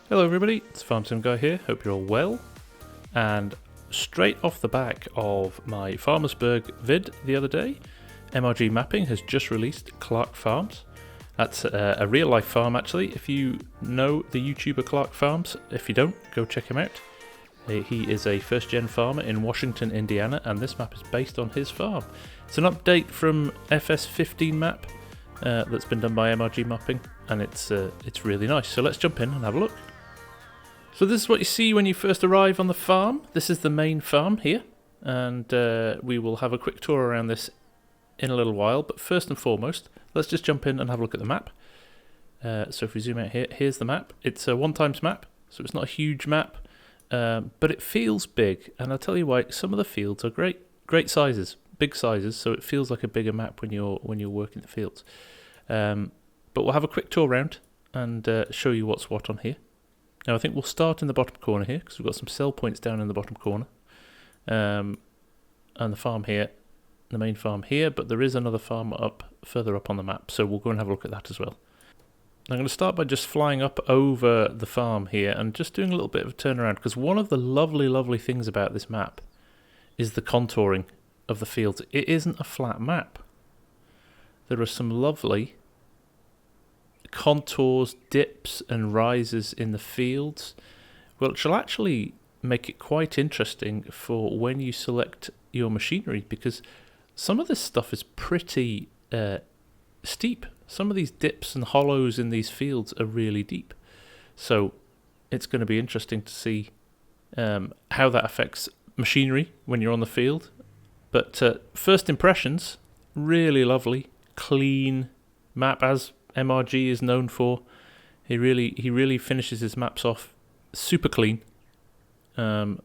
Hello everybody, it's Farm Sim Guy here, hope you're all well. And straight off the back of my farmersberg vid the other day, MRG Mapping has just released Clarke Farms. That's a real life farm actually. If you know the YouTuber Clarke Farms, if you don't, go check him out. He is a first gen farmer in Washington, Indiana, and this map is based on his farm. It's an update from FS15 map that's been done by MRG Mapping, and it's really nice. So let's jump in and have a look. So this is what you see when you first arrive on the farm. This is the main farm here, and we will have a quick tour around this in a little while. But first and foremost, let's just jump in and have a look at the map. So if we zoom out here, here's the map. It's a 1x map, so it's not a huge map, but it feels big. And I'll tell you why. Some of the fields are great sizes, big sizes, so it feels like a bigger map when you're working the fields. But we'll have a quick tour around and show you what's what on here. Now I think we'll start in the bottom corner here because we've got some sell points down in the bottom corner, and the farm here, the main farm here, but there is another farm further up on the map, so we'll go and have a look at that as well. I'm going to start by just flying up over the farm here and just doing a little bit of a turnaround, because one of the lovely things about this map is the contouring of the fields. It isn't a flat map. There are some lovely contours, dips and rises in the fields, which will actually make it quite interesting for when you select your machinery, because some of this stuff is pretty steep. Some of these dips and hollows in these fields are really deep, so it's going to be interesting to see how that affects machinery when you're on the field. But first impressions, really lovely, clean map, as MRG is known for. He really finishes his maps off super clean. A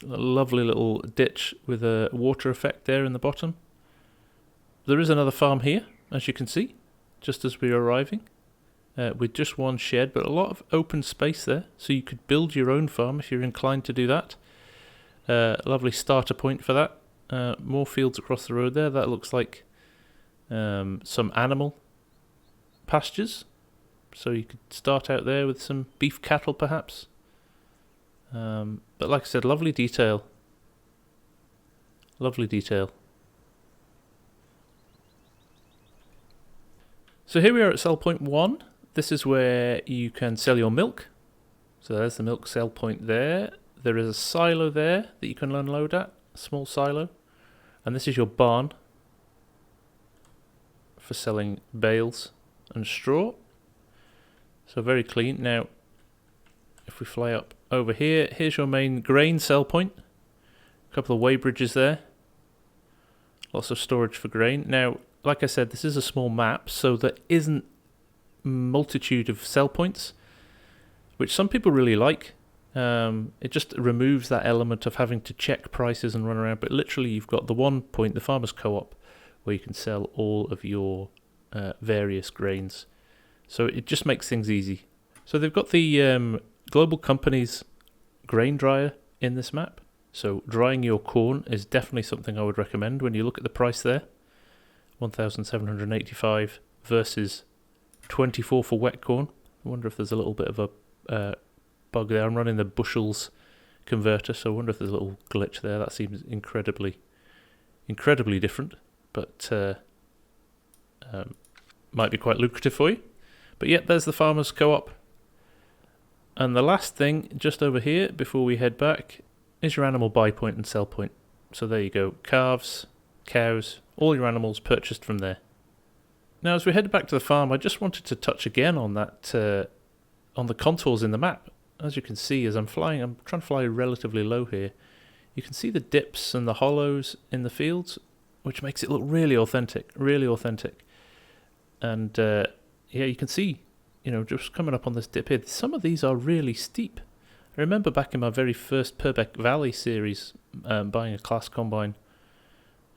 lovely little ditch with a water effect there in the bottom. There is another farm here, as you can see, just as we're arriving, with just one shed, but a lot of open space there, so you could build your own farm if you're inclined to do that. Lovely starter point for that. More fields across the road there. That looks like some animal pastures, so you could start out there with some beef cattle perhaps, but like I said, lovely detail. So here we are at sell point 1. This is where you can sell your milk, so there's the milk sell point there. There is a silo there that you can unload at, a small silo, and this is your barn for selling bales and straw. So very clean. Now if we fly up over here, here's your main grain sell point. A couple of weigh bridges there, lots of storage for grain. Now like I said, this is a small map, so there isn't multitude of sell points, which some people really like. It just removes that element of having to check prices and run around, but literally you've got the one point, the farmers co-op, where you can sell all of your various grains. So it just makes things easy. So they've got the global companies grain dryer in this map. So drying your corn is definitely something I would recommend when you look at the price there. 1,785 versus 24 for wet corn. I wonder if there's a little bit of a bug there. I'm running the bushels converter, so I wonder if there's a little glitch there. That seems incredibly different, but might be quite lucrative for you. But yeah, there's the farmers co-op. And the last thing just over here before we head back is your animal buy point and sell point. So there you go, calves, cows, all your animals purchased from there. Now as we head back to the farm, I just wanted to touch again on that, on the contours in the map. As you can see, as I'm flying, I'm trying to fly relatively low here. You can see the dips and the hollows in the fields, which makes it look really authentic. And yeah, you can see, just coming up on this dip here, some of these are really steep. I remember back in my very first Purbeck Valley series, buying a class combine,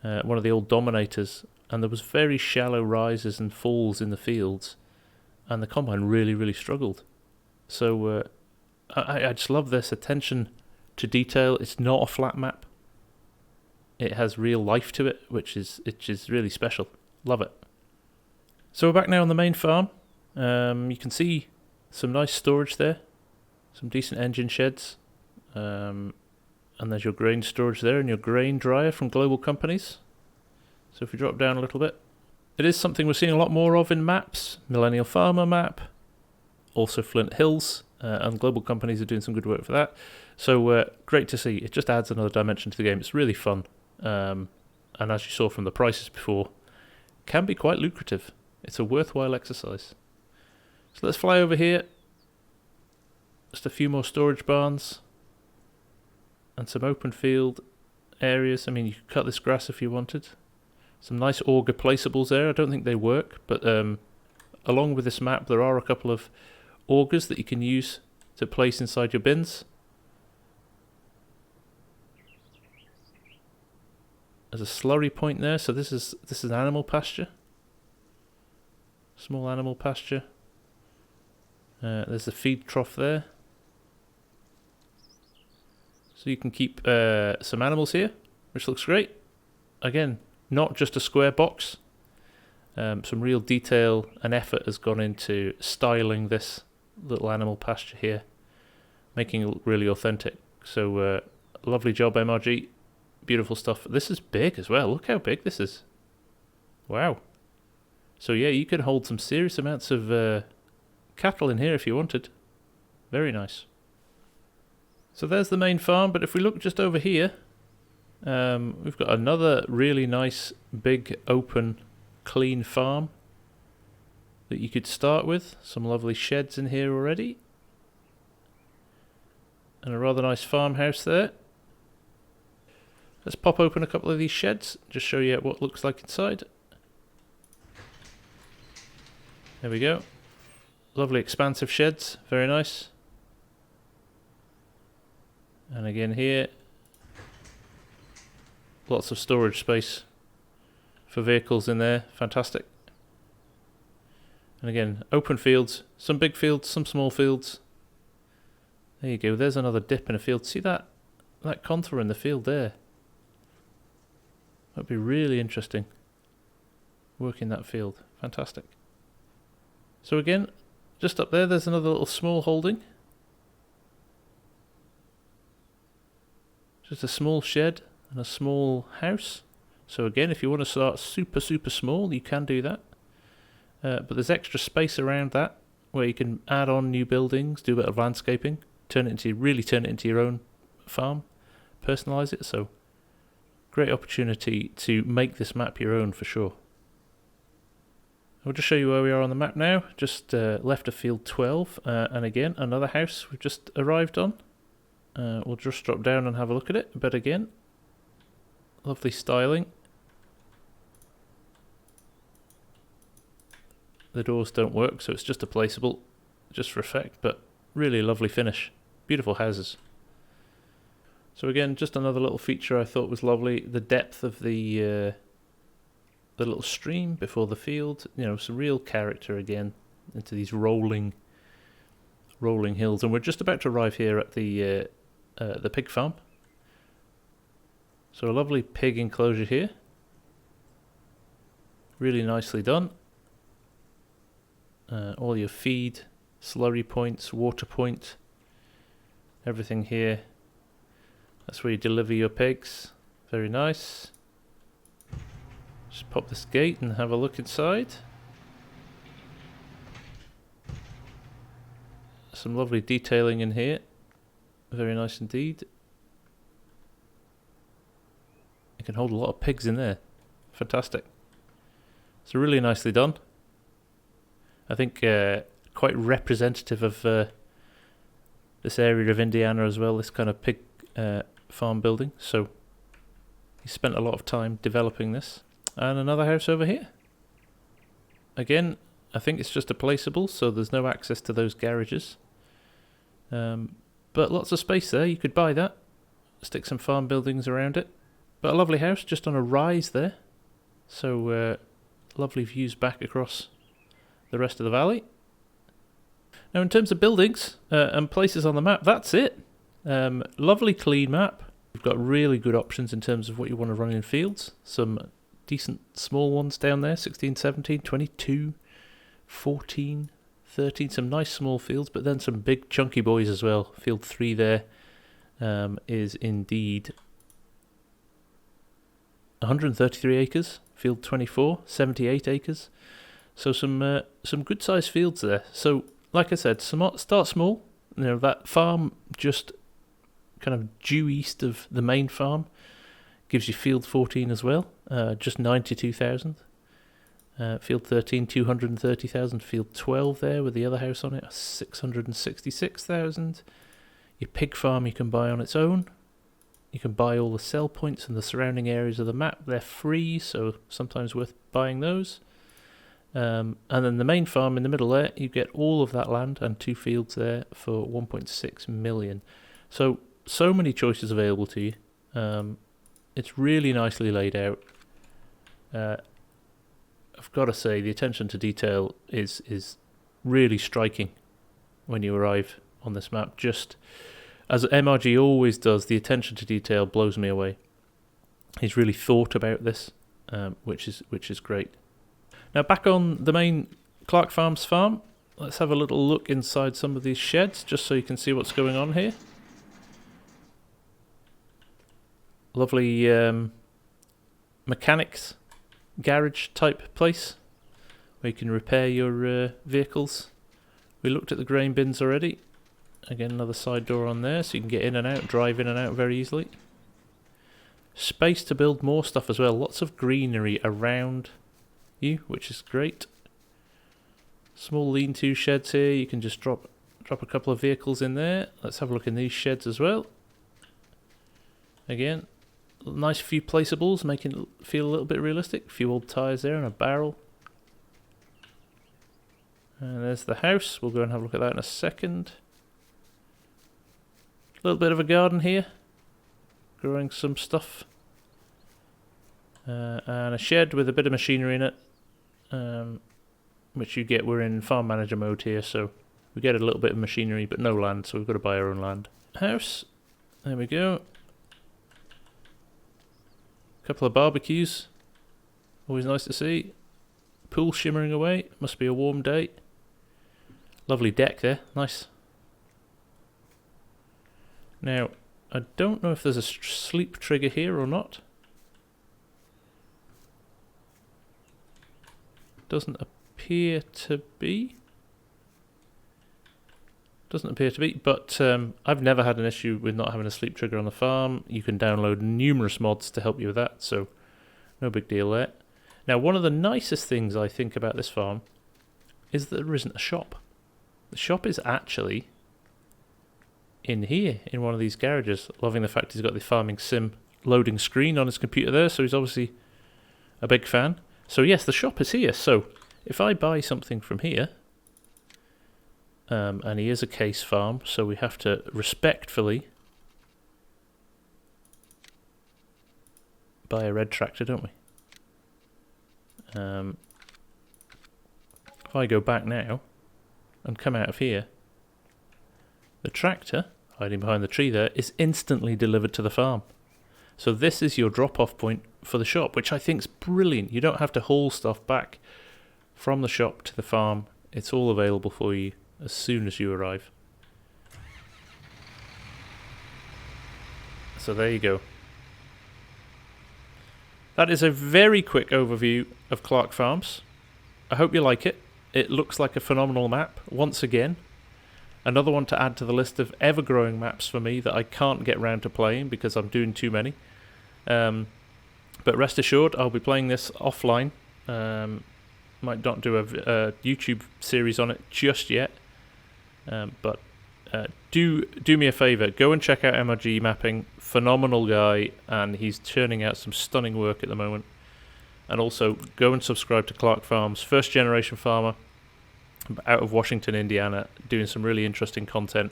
one of the old Dominators, and there was very shallow rises and falls in the fields, and the combine really struggled. So I just love this attention to detail. It's not a flat map. It has real life to it, which is really special. Love it. So we're back now on the main farm. You can see some nice storage there. Some decent engine sheds. And there's your grain storage there and your grain dryer from global companies. So if we drop down a little bit, it is something we're seeing a lot more of in maps. Millennial Farmer map, also Flint Hills, and global companies are doing some good work for that. So great to see. It just adds another dimension to the game. It's really fun. And as you saw from the prices before, can be quite lucrative. It's a worthwhile exercise. So let's fly over here. Just a few more storage barns. And some open field areas. I mean, you could cut this grass if you wanted. Some nice auger placeables there. I don't think they work, but along with this map, there are a couple of augers that you can use to place inside your bins. There's a slurry point there, so this is an animal pasture. Small animal pasture. There's the feed trough there. So you can keep some animals here, which looks great. Again, not just a square box. Some real detail and effort has gone into styling this little animal pasture here, making it look really authentic. So lovely job, MRG. Beautiful stuff. This is big as well. Look how big this is. Wow. So yeah, you can hold some serious amounts of cattle in here if you wanted. Very nice. So there's the main farm, but if we look just over here, we've got another really nice, big, open, clean farm that you could start with. Some lovely sheds in here already. And a rather nice farmhouse there. Let's pop open a couple of these sheds, just show you what it looks like inside. There we go. Lovely expansive sheds, very nice. And again here, lots of storage space for vehicles in there, fantastic. And again, open fields, some big fields, some small fields. There you go, there's another dip in a field. See that contour in the field there? That'd be really interesting, working that field, fantastic. So again, just up there, there's another little small holding. Just a small shed and a small house. So again, if you want to start super small, you can do that. But there's extra space around that where you can add on new buildings, do a bit of landscaping, really turn it into your own farm, personalize it. So great opportunity to make this map your own for sure. I'll just show you where we are on the map now. Just left of field 12, and again another house we've just arrived on. We'll just drop down and have a look at it. But again, lovely styling. The doors don't work, so it's just a placeable, just for effect, but really lovely finish. Beautiful houses. So again, just another little feature I thought was lovely. The depth of the little stream before the field. You know, some real character again into these rolling hills. And we're just about to arrive here at the pig farm. So a lovely pig enclosure here. Really nicely done. All your feed, slurry points, water point, everything here. That's where you deliver your pigs. Very nice. Just pop this gate and have a look inside. Some lovely detailing in here. Very nice indeed. You can hold a lot of pigs in there. Fantastic. It's really nicely done. I think quite representative of this area of Indiana as well, this kind of pig farm building. So he spent a lot of time developing this. And another house over here. Again, I think it's just a placeable, so there's no access to those garages. But lots of space there, you could buy that. Stick some farm buildings around it. But a lovely house just on a rise there. So lovely views back across the rest of the valley. Now in terms of buildings and places on the map, that's it. Lovely clean map. We've got really good options in terms of what you want to run in fields. Some decent small ones down there, 16, 17, 22, 14, 13, some nice small fields, but then some big chunky boys as well. Field 3 there is indeed 133 acres. Field 24, 78 acres. So some good sized fields there. So like I said, start small. You know, that farm just kind of due east of the main farm gives you field 14 as well, just 92,000. Field 13, 230,000. Field 12 there with the other house on it, 666,000. Your pig farm you can buy on its own. You can buy all the sell points in the surrounding areas of the map. They're free, so sometimes worth buying those. And then the main farm in the middle there, you get all of that land and 2 fields there for 1.6 million. So many choices available to you. It's really nicely laid out. I've got to say, the attention to detail is really striking when you arrive on this map. Just as MRG always does, the attention to detail blows me away. He's really thought about this, which is great. Now back on the main Clarke Farms farm, let's have a little look inside some of these sheds, just so you can see what's going on here. Lovely mechanics garage type place where you can repair your vehicles. We looked at the grain bins already. Again, another side door on there so you can get in and out, drive in and out very easily. Space to build more stuff as well. Lots of greenery around you, which is great. Small lean-to sheds here. You can just drop a couple of vehicles in there. Let's have a look in these sheds as well. Again, nice few placeables, making it feel a little bit realistic. A few old tyres there and a barrel. And there's the house. We'll go and have a look at that in a second. A little bit of a garden here. Growing some stuff. And a shed with a bit of machinery in it. Which you get, we're in farm manager mode here, so we get a little bit of machinery but no land, so we've got to buy our own land. House. There we go. Couple of barbecues, always nice to see. Pool shimmering away, must be a warm day. Lovely deck there, nice. Now, I don't know if there's a sleep trigger here or not. Doesn't appear to be. Doesn't appear to be, but I've never had an issue with not having a sleep trigger on the farm. You can download numerous mods to help you with that, so no big deal there. Now, one of the nicest things I think about this farm is that there isn't a shop. The shop is actually in here, in one of these garages. Loving the fact he's got the farming sim loading screen on his computer there, so he's obviously a big fan. So yes, the shop is here. So if I buy something from here, and he is a case farm, so we have to respectfully buy a red tractor, don't we? If I go back now and come out of here, the tractor, hiding behind the tree there, is instantly delivered to the farm. So this is your drop-off point for the shop, which I think is brilliant. You don't have to haul stuff back from the shop to the farm. It's all available for you as soon as you arrive. So there you go. That is a very quick overview of Clarke Farms. I hope you like it. It looks like a phenomenal map, once again. Another one to add to the list of ever-growing maps for me that I can't get round to playing because I'm doing too many. But rest assured, I'll be playing this offline. Might not do a YouTube series on it just yet. But do me a favour, go and check out MRG Mapping. Phenomenal guy, and he's churning out some stunning work at the moment. And also go and subscribe to Clarke Farms, first generation farmer out of Washington, Indiana, doing some really interesting content,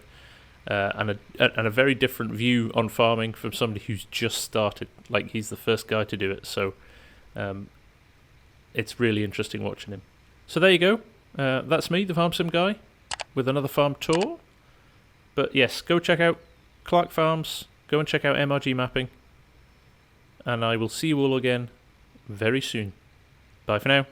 and a very different view on farming from somebody who's just started. Like, he's the first guy to do it, so it's really interesting watching him. So there you go. That's me, the Farm Sim guy, with another farm tour. But yes, go check out Clarke Farms, go and check out MRG Mapping, and I will see you all again very soon. Bye for now.